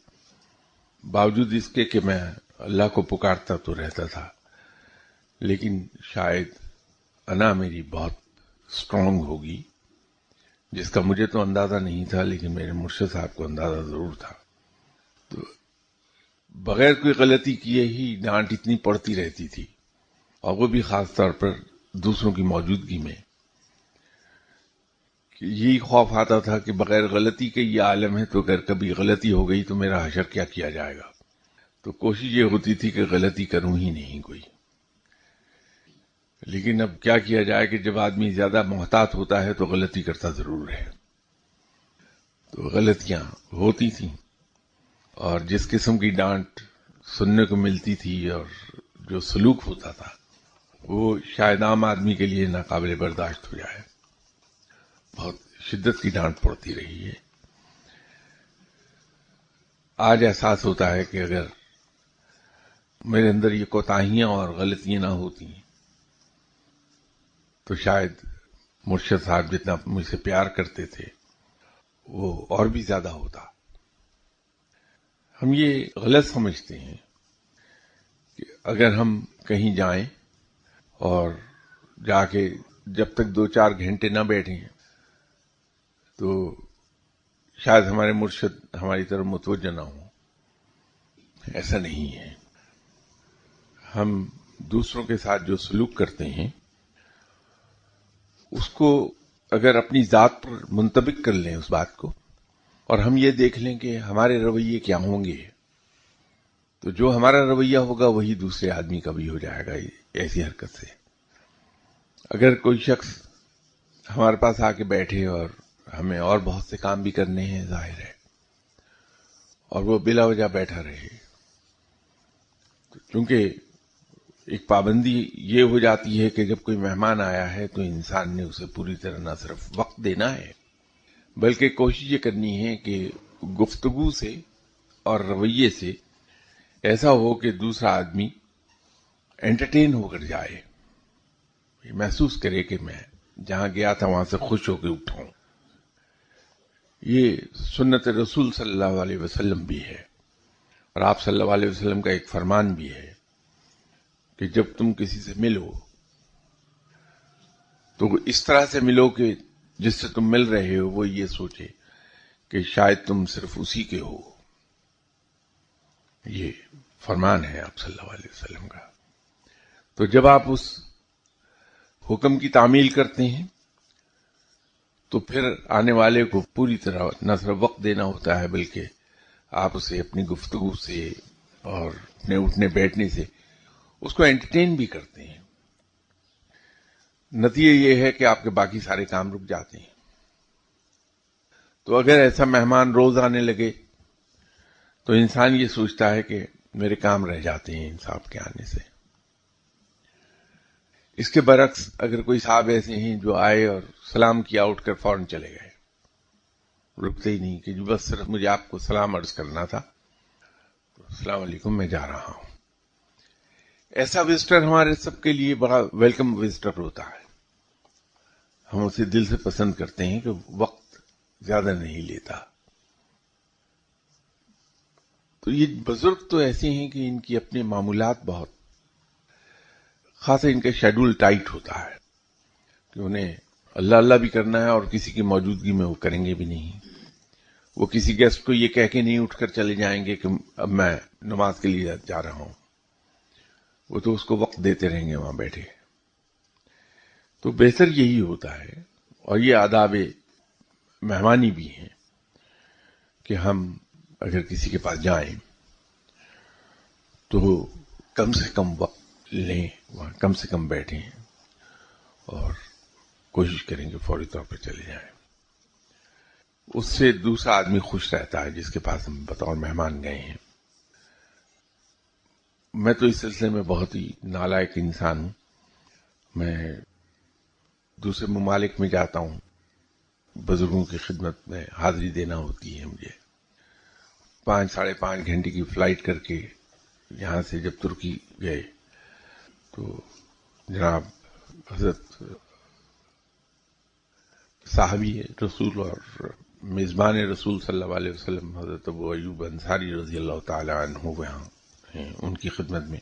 باوجود اس کے کہ میں اللہ کو پکارتا تو رہتا تھا، لیکن شاید انا میری بہت اسٹرانگ ہوگی، جس کا مجھے تو اندازہ نہیں تھا لیکن میرے مرشد صاحب کو اندازہ ضرور تھا۔ تو بغیر کوئی غلطی کیے ہی ڈانٹ اتنی پڑتی رہتی تھی، اور وہ بھی خاص طور پر دوسروں کی موجودگی میں، کہ یہی خوف آتا تھا کہ بغیر غلطی کے یہ عالم ہے تو اگر کبھی غلطی ہو گئی تو میرا حشر کیا کیا جائے گا۔ تو کوشش یہ ہوتی تھی کہ غلطی کروں ہی نہیں کوئی، لیکن اب کیا کیا جائے کہ جب آدمی زیادہ محتاط ہوتا ہے تو غلطی کرتا ضرور ہے۔ تو غلطیاں ہوتی تھیں، اور جس قسم کی ڈانٹ سننے کو ملتی تھی اور جو سلوک ہوتا تھا وہ شاید عام آدمی کے لیے ناقابل برداشت ہو جائے۔ بہت شدت کی ڈانٹ پڑتی رہی ہے۔ آج احساس ہوتا ہے کہ اگر میرے اندر یہ کوتاہیاں اور غلطیاں نہ ہوتی تو شاید مرشد صاحب جتنا مجھ سے پیار کرتے تھے وہ اور بھی زیادہ ہوتا۔ ہم یہ غلط سمجھتے ہیں کہ اگر ہم کہیں جائیں اور جا کے جب تک 2-4 گھنٹے نہ بیٹھیں تو شاید ہمارے مرشد ہماری طرف متوجہ نہ ہوں۔ ایسا نہیں ہے۔ ہم دوسروں کے ساتھ جو سلوک کرتے ہیں اس کو اگر اپنی ذات پر منطبق کر لیں اس بات کو، اور ہم یہ دیکھ لیں کہ ہمارے رویے کیا ہوں گے، تو جو ہمارا رویہ ہوگا وہی دوسرے آدمی کا بھی ہو جائے گا ایسی حرکت سے۔ اگر کوئی شخص ہمارے پاس آ کے بیٹھے اور ہمیں اور بہت سے کام بھی کرنے ہیں ظاہر ہے، اور وہ بلا وجہ بیٹھا رہے، کیونکہ ایک پابندی یہ ہو جاتی ہے کہ جب کوئی مہمان آیا ہے تو انسان نے اسے پوری طرح نہ صرف وقت دینا ہے بلکہ کوشش یہ کرنی ہے کہ گفتگو سے اور رویے سے ایسا ہو کہ دوسرا آدمی انٹرٹین ہو کر جائے، محسوس کرے کہ میں جہاں گیا تھا وہاں سے خوش ہو کے اٹھاؤں۔ یہ سنت رسول صلی اللہ علیہ وسلم بھی ہے، اور آپ صلی اللہ علیہ وسلم کا ایک فرمان بھی ہے کہ جب تم کسی سے ملو تو اس طرح سے ملو کہ جس سے تم مل رہے ہو وہ یہ سوچے کہ شاید تم صرف اسی کے ہو۔ یہ فرمان ہے آپ صلی اللہ علیہ وسلم کا۔ تو جب آپ اس حکم کی تعمیل کرتے ہیں تو پھر آنے والے کو پوری طرح نہ صرف وقت دینا ہوتا ہے بلکہ آپ اسے اپنی گفتگو سے اور اپنے اٹھنے بیٹھنے سے اس کو انٹرٹین بھی کرتے ہیں۔ نتیجہ یہ ہے کہ آپ کے باقی سارے کام رک جاتے ہیں۔ تو اگر ایسا مہمان روز آنے لگے تو انسان یہ سوچتا ہے کہ میرے کام رہ جاتے ہیں ان صاحب کے آنے سے۔ اس کے برعکس اگر کوئی صاحب ایسے ہیں جو آئے اور سلام کیا اٹھ کر فوراً چلے گئے، رکتے ہی نہیں کہ جو بس صرف مجھے آپ کو سلام عرض کرنا تھا، تو السلام علیکم میں جا رہا ہوں، ایسا وزٹر ہمارے سب کے لیے بڑا ویلکم وزٹر ہوتا ہے۔ ہم اسے دل سے پسند کرتے ہیں کہ وقت زیادہ نہیں لیتا۔ تو یہ بزرگ تو ایسے ہیں کہ ان کی اپنے معمولات بہت خاصا، ان کا شیڈول ٹائٹ ہوتا ہے کہ انہیں اللہ اللہ بھی کرنا ہے اور کسی کی موجودگی میں وہ کریں گے بھی نہیں۔ وہ کسی گیسٹ کو یہ کہہ کے نہیں اٹھ کر چلے جائیں گے کہ اب میں نماز کے لیے جا رہا ہوں، وہ تو اس کو وقت دیتے رہیں گے وہاں بیٹھے۔ تو بہتر یہی ہوتا ہے، اور یہ آداب مہمانی بھی ہیں کہ ہم اگر کسی کے پاس جائیں تو کم سے کم وقت لیں، وہاں کم سے کم بیٹھیں اور کوشش کریں کہ فوری طور پہ چلے جائیں. اس سے دوسرا آدمی خوش رہتا ہے جس کے پاس ہم بطور مہمان گئے ہیں. میں تو اس سلسلے میں بہت ہی نالائق انسان ہوں. میں دوسرے ممالک میں جاتا ہوں، بزرگوں کی خدمت میں حاضری دینا ہوتی ہے مجھے. 5-5.5 گھنٹے کی فلائٹ کر کے یہاں سے جب ترکی گئے تو جناب حضرت صحابی رسول اور میزبان رسول صلی اللہ علیہ وسلم حضرت ابو ایوب انصاری رضی اللہ تعالی عنہ وہاں ہیں، ان کی خدمت میں.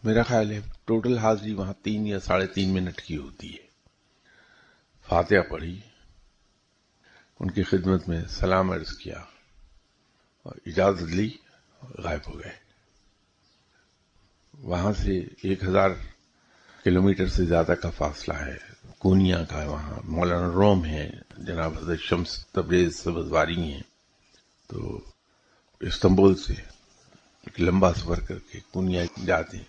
میرا خیال ہے ٹوٹل حاضری وہاں 3 یا 3.5 منٹ کی ہوتی ہے. فاتحہ پڑھی، ان کی خدمت میں سلام عرض کیا اور اجازت لی، غائب ہو گئے. وہاں سے 1000 کلومیٹر سے زیادہ کا فاصلہ ہے. کونیا کا ہے، وہاں مولانا روم ہے، جناب حضرت شمس تبریز سبزواری ہیں. تو استنبول سے ایک لمبا سفر کر کے کونیا جاتے ہیں.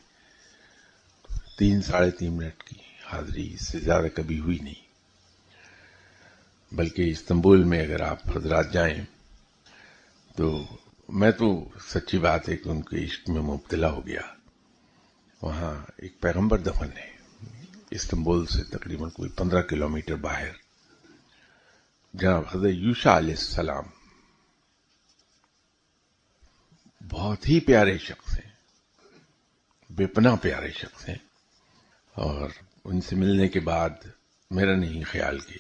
3-3.5 منٹ کی حاضری، اس سے زیادہ کبھی ہوئی نہیں. بلکہ استنبول میں اگر آپ حضرات جائیں تو میں تو سچی بات ہے کہ ان کے عشق میں مبتلا ہو گیا. وہاں ایک پیغمبر دفن ہے استنبول سے تقریباً کوئی 15 کلومیٹر باہر. جناب حضرت یوشع علیہ السلام بہت ہی پیارے شخص ہیں، بے پناہ پیارے شخص ہیں. اور ان سے ملنے کے بعد میرا نہیں خیال کہ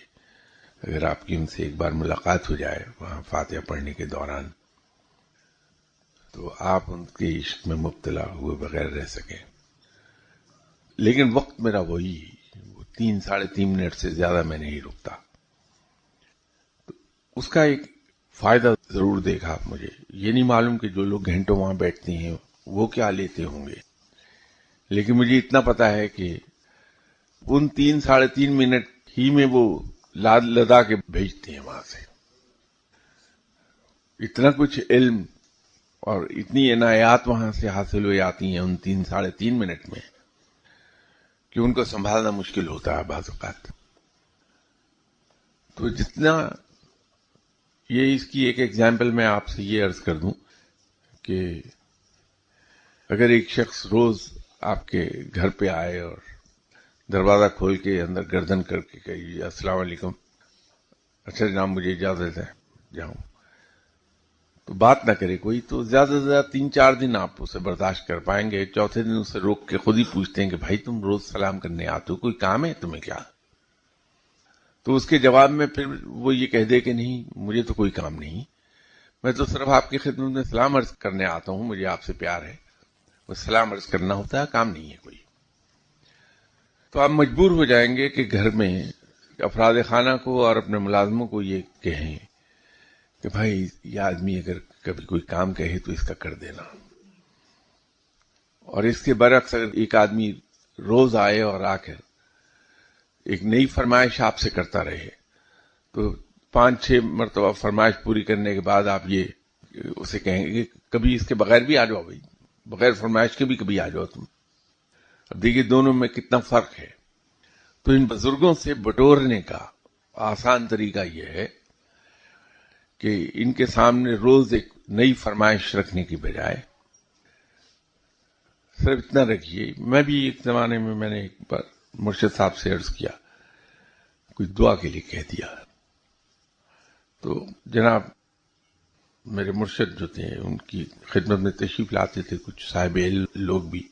اگر آپ کی ان سے ایک بار ملاقات ہو جائے وہاں فاتحہ پڑھنے کے دوران تو آپ ان کے عشق میں مبتلا ہوئے بغیر رہ سکیں. لیکن وقت میرا وہی 3-3.5 منٹ سے زیادہ میں نہیں رکتا. تو اس کا ایک فائدہ ضرور دیکھا مجھے. یہ نہیں معلوم کہ جو لوگ گھنٹوں وہاں بیٹھتے ہیں وہ کیا لیتے ہوں گے، لیکن مجھے اتنا پتا ہے کہ ان 3-3.5 منٹ ہی میں وہ لاد لدا کے بھیجتے ہیں وہاں سے. اتنا کچھ علم اور اتنی عنایات وہاں سے حاصل ہو جاتی ہیں ان 3-3.5 منٹ میں کہ ان کو سنبھالنا مشکل ہوتا ہے بعض اوقات. تو جتنا یہ اس کی ایک ایگزامپل میں آپ سے یہ عرض کر دوں کہ اگر ایک شخص روز آپ کے گھر پہ آئے اور دروازہ کھول کے اندر گردن کر کے کہی السلام علیکم، اچھا جناب مجھے اجازت ہے جاؤں، تو بات نہ کرے کوئی، تو زیادہ سے زیادہ 3-4 دن آپ اسے برداشت کر پائیں گے. چوتھے دن اسے روک کے خود ہی پوچھتے ہیں کہ بھائی تم روز سلام کرنے آتے ہو، کوئی کام ہے تمہیں کیا؟ تو اس کے جواب میں پھر وہ یہ کہہ دے کہ نہیں مجھے تو کوئی کام نہیں، میں تو صرف آپ کی خدمت میں سلام عرض کرنے آتا ہوں، مجھے آپ سے پیار ہے، وہ سلام عرض کرنا ہوتا ہے، کام نہیں ہے کوئی. تو آپ مجبور ہو جائیں گے کہ گھر میں افراد خانہ کو اور اپنے ملازموں کو یہ کہیں کہ بھائی یہ آدمی اگر کبھی کوئی کام کہے تو اس کا کر دینا. اور اس کے برعکس اگر ایک آدمی روز آئے اور آ کر ایک نئی فرمائش آپ سے کرتا رہے تو 5-6 مرتبہ فرمائش پوری کرنے کے بعد آپ یہ اسے کہیں گے کبھی اس کے بغیر بھی آ جاؤ، بھائی بغیر فرمائش کے بھی کبھی آ جاؤ تم. اب دیکھیے دونوں میں کتنا فرق ہے. تو ان بزرگوں سے بٹورنے کا آسان طریقہ یہ ہے کہ ان کے سامنے روز ایک نئی فرمائش رکھنے کی بجائے صرف اتنا رکھیے. میں بھی ایک زمانے میں میں نے ایک بار مرشد صاحب سے عرض کیا، کچھ دعا کے لیے کہہ دیا. تو جناب میرے مرشد جو تھے ان کی خدمت میں تشریف لاتے تھے کچھ صاحب علم لوگ بھی.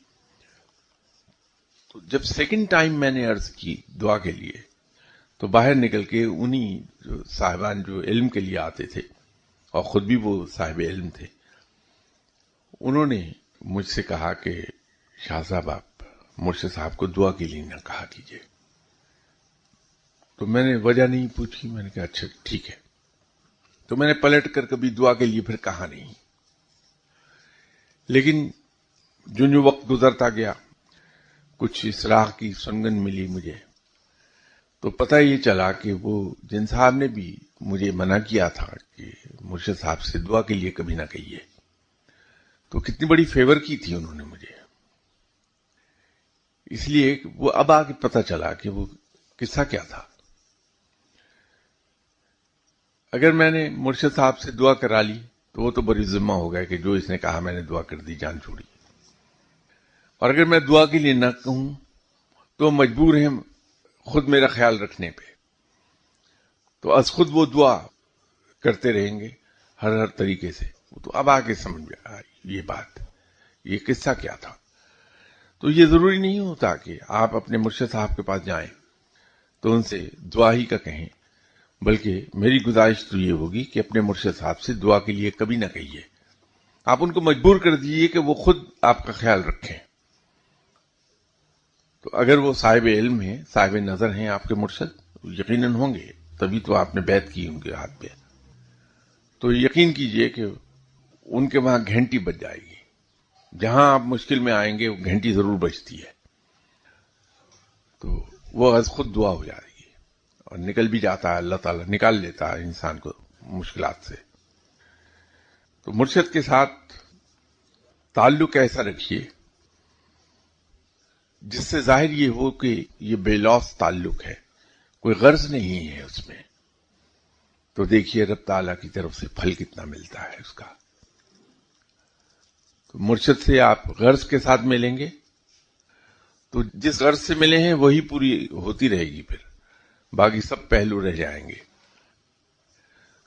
تو جب سیکنڈ ٹائم میں نے عرض کی دعا کے لیے تو باہر نکل کے انہی جو صاحبان جو علم کے لیے آتے تھے اور خود بھی وہ صاحب علم تھے، انہوں نے مجھ سے کہا کہ شاہ صاحب آپ مرشد صاحب کو دعا کے لیے نہ کہا کیجیے. تو میں نے وجہ نہیں پوچھی، میں نے کہا اچھا ٹھیک ہے. تو میں نے پلٹ کر کبھی دعا کے لیے پھر کہا نہیں. لیکن جو وقت گزرتا گیا کچھ اصلاح کی سنگن ملی مجھے، تو پتہ یہ چلا کہ وہ جن صاحب نے بھی مجھے منع کیا تھا کہ مرشد صاحب سے دعا کے لیے کبھی نہ کہیے، تو کتنی بڑی فیور کی تھی انہوں نے مجھے. اس لیے وہ اب آ کے پتہ چلا کہ وہ قصہ کیا تھا. اگر میں نے مرشد صاحب سے دعا کرا لی تو وہ تو بڑی ذمہ ہو گیا کہ جو اس نے کہا میں نے دعا کر دی، جان چھوڑی. اور اگر میں دعا کے لیے نہ کہوں تو مجبور ہیں خود میرا خیال رکھنے پہ، تو از خود وہ دعا کرتے رہیں گے ہر طریقے سے. تو اب آ کے سمجھ میں آئی یہ بات، یہ قصہ کیا تھا. تو یہ ضروری نہیں ہوتا کہ آپ اپنے مرشد صاحب کے پاس جائیں تو ان سے دعا ہی کا کہیں، بلکہ میری گزارش تو یہ ہوگی کہ اپنے مرشد صاحب سے دعا کے لیے کبھی نہ کہیے. آپ ان کو مجبور کر دیجیے کہ وہ خود آپ کا خیال رکھیں. تو اگر وہ صاحب علم ہیں، صاحب نظر ہیں آپ کے مرشد، یقیناً ہوں گے، تبھی تو آپ نے بیعت کی ان کے ہاتھ پہ. تو یقین کیجئے کہ ان کے وہاں گھنٹی بج جائے گی. جہاں آپ مشکل میں آئیں گے وہ گھنٹی ضرور بجتی ہے. تو وہ از خود دعا ہو جائے گی اور نکل بھی جاتا ہے، اللہ تعالیٰ نکال لیتا ہے انسان کو مشکلات سے. تو مرشد کے ساتھ تعلق ایسا رکھیے جس سے ظاہر یہ ہو کہ یہ بے لوث تعلق ہے، کوئی غرض نہیں ہے اس میں. تو دیکھیے رب تعالیٰ کی طرف سے پھل کتنا ملتا ہے اس کا. تو مرشد سے آپ غرض کے ساتھ ملیں گے تو جس غرض سے ملے ہیں وہی پوری ہوتی رہے گی، پھر باقی سب پہلو رہ جائیں گے.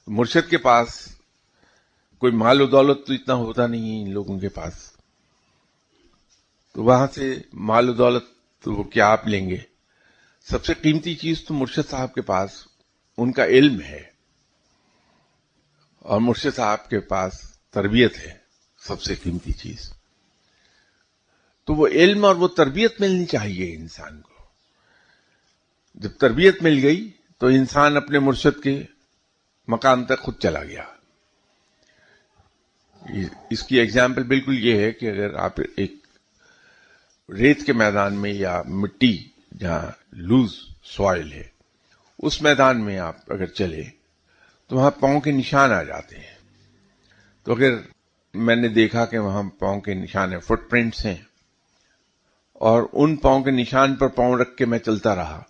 مرشد کے پاس کوئی مال و دولت تو اتنا ہوتا نہیں ہے ان لوگوں کے پاس، تو وہاں سے مال و دولت تو وہ کیا آپ لیں گے. سب سے قیمتی چیز تو مرشد صاحب کے پاس ان کا علم ہے، اور مرشد صاحب کے پاس تربیت ہے سب سے قیمتی چیز. تو وہ علم اور وہ تربیت ملنی چاہیے انسان کو. جب تربیت مل گئی تو انسان اپنے مرشد کے مقام تک خود چلا گیا. اس کی ایگزامپل بالکل یہ ہے کہ اگر آپ ایک ریت کے میدان میں یا مٹی جہاں لوز سوائل ہے اس میدان میں آپ اگر چلے تو وہاں پاؤں کے نشان آ جاتے ہیں. تو اگر میں نے دیکھا کہ وہاں پاؤں کے نشان ہیں، فٹ پرنٹس ہیں، اور ان پاؤں کے نشان پر پاؤں رکھ کے میں چلتا رہا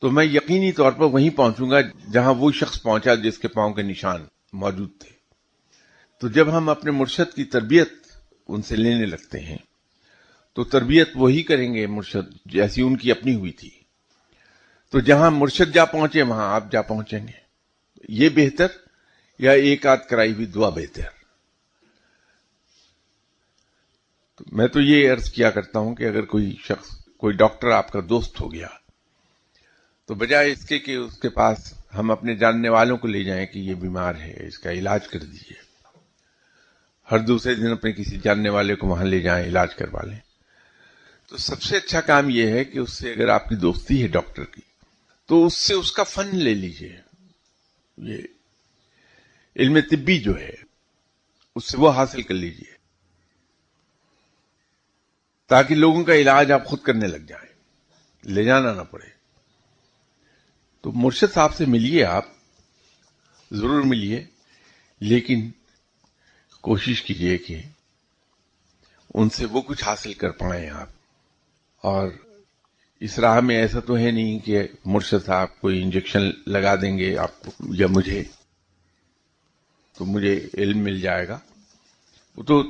تو میں یقینی طور پر وہیں پہنچوں گا جہاں وہ شخص پہنچا جس کے پاؤں کے نشان موجود تھے. تو جب ہم اپنے مرشد کی تربیت ان سے لینے لگتے ہیں تو تربیت وہی کریں گے مرشد جیسی ان کی اپنی ہوئی تھی. تو جہاں مرشد جا پہنچے وہاں آپ جا پہنچیں گے. یہ بہتر یا ایک آدھ کرائی ہوئی دعا بہتر؟ تو میں تو یہ عرض کیا کرتا ہوں کہ اگر کوئی شخص، کوئی ڈاکٹر آپ کا دوست ہو گیا تو بجائے اس کے کہ اس کے پاس ہم اپنے جاننے والوں کو لے جائیں کہ یہ بیمار ہے اس کا علاج کر دیجیے، ہر دوسرے دن اپنے کسی جاننے والے کو وہاں لے جائیں علاج کروا لیں، تو سب سے اچھا کام یہ ہے کہ اس سے اگر آپ کی دوستی ہے ڈاکٹر کی تو اس سے اس کا فن لے لیجیے. یہ علم طبی جو ہے اس سے وہ حاصل کر لیجیے تاکہ لوگوں کا علاج آپ خود کرنے لگ جائیں، لے جانا نہ پڑے. تو مرشد صاحب سے ملیے، آپ ضرور ملیے، لیکن کوشش کیجیے کہ ان سے وہ کچھ حاصل کر پائیں آپ. اور اس راہ میں ایسا تو ہے نہیں کہ مرشد صاحب کوئی انجیکشن لگا دیں گے آپ کو یا مجھے تو مجھے علم مل جائے گا. وہ تو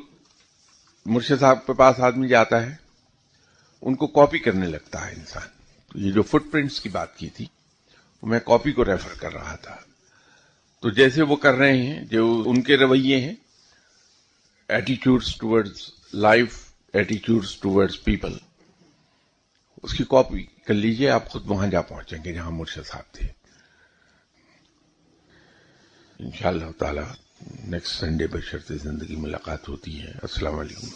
مرشد صاحب کے پاس آدمی جاتا ہے ان کو کاپی کرنے لگتا ہے انسان. تو یہ جو فٹ پرنٹس کی بات کی تھی وہ میں کاپی کو ریفر کر رہا تھا. تو جیسے وہ کر رہے ہیں، جو ان کے رویے ہیں، attitudes towards life, attitudes towards people, اس کی کاپی کر لیجئے، آپ خود وہاں جا پہنچیں گے جہاں مرشد صاحب تھے. انشاءاللہ تعالی نیکسٹ سنڈے بشرط زندگی ملاقات ہوتی ہے. السلام علیکم.